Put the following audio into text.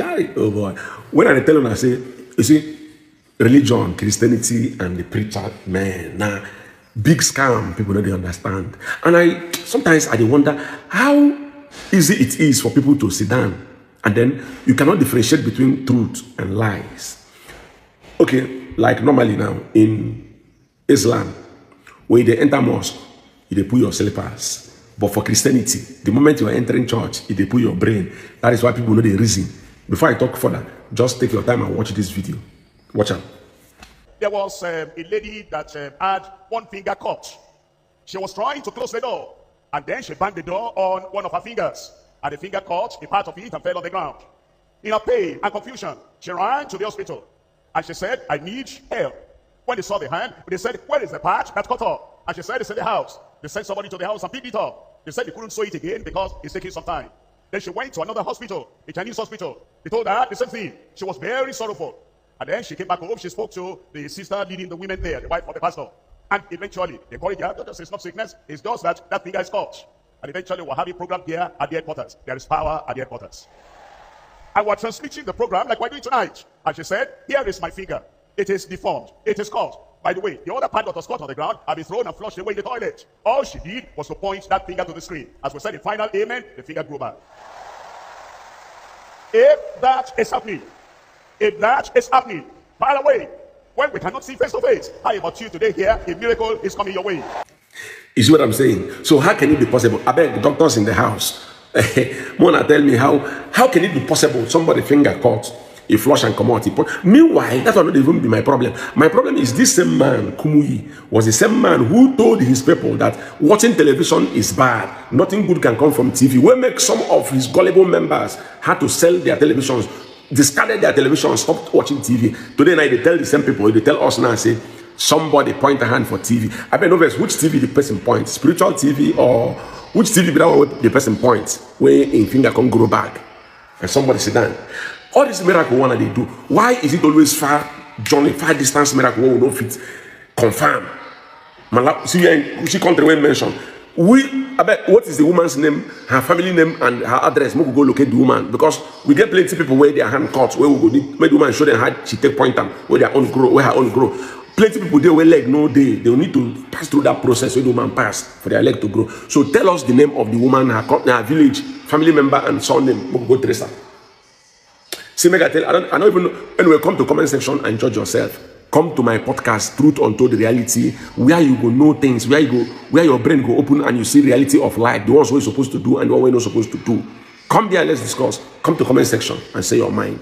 Oh boy. When I tell them, I say, you see, religion, Christianity, and the preacher, man, now big scam, people don't understand. And I sometimes I wonder how easy it is for people to sit down and then you cannot differentiate between truth and lies. Okay, like normally now in Islam, when they enter mosque, they put your slippers. But for Christianity, the moment you are entering church, they put your brain. That is why people know the reason. Before I talk further, just take your time and watch this video. Watch out. There was a lady that had one finger cut. She was trying to close the door, and then she banged the door on one of her fingers, and the finger caught a part of it and fell on the ground. In her pain and confusion, she ran to the hospital, and she said, I need help. When they saw the hand, they said, where is the part that cut off? And she said, it's in the house. They sent somebody to the house and picked it up. They said they couldn't sew it again because it's taking some time. Then she went to another hospital, a Chinese hospital. They told her the same thing. She was very sorrowful. And then she came back home. She spoke to the sister leading the women there, the wife of the pastor. And eventually, they called it out. It's not sickness. It's just that finger is caught. And eventually, we'll have a program here at the headquarters. There is power at the headquarters. And we're transmitting the program like we're doing tonight. And she said, here is my finger. It is deformed. It is caught. By the way, the other part that was caught on the ground had been thrown and flushed away in the toilet. All she did was to point that finger to the screen. As we said in final amen, the finger grew back. If that is happening, by the way, when we cannot see face to face, how about you today here? A miracle is coming your way. You see what I'm saying? So how can it be possible? I beg the doctors in the house. Mona, tell me how can it be possible? Somebody finger caught, a flush and come out. Meanwhile, that will not even be my problem. My problem is this same man, Kumuyi, was the same man who told his people that watching television is bad. Nothing good can come from TV. We make some of his gullible members had to sell their televisions, discarded their television, stopped watching TV. Today night they tell the same people, they tell us now, say, somebody point a hand for TV. I don't know which TV the person points, spiritual TV or which TV the person points, where a finger can grow back and somebody sit down. All this miracle one they do, why is it always far distance miracle we don't fit confirm? See country when mentioned. What is the woman's name, her family name, and her address? We go locate the woman because we get plenty of people where their hand cut, where we go make the woman show them how she take point them, where their own grow, where her own grow. Plenty of people there where leg no day. They will need to pass through that process where the woman pass for their leg to grow. So tell us the name of the woman, her village, family member, and son name. We go trace her. See, make I tell, I don't even know. Anyway, come to comment section and judge yourself. Come to my podcast, Truth Untold Reality, where you go know things, where your brain go open and you see reality of life, the ones we're supposed to do and the one we're not supposed to do. Come there, let's discuss. Come to comment section and say your mind.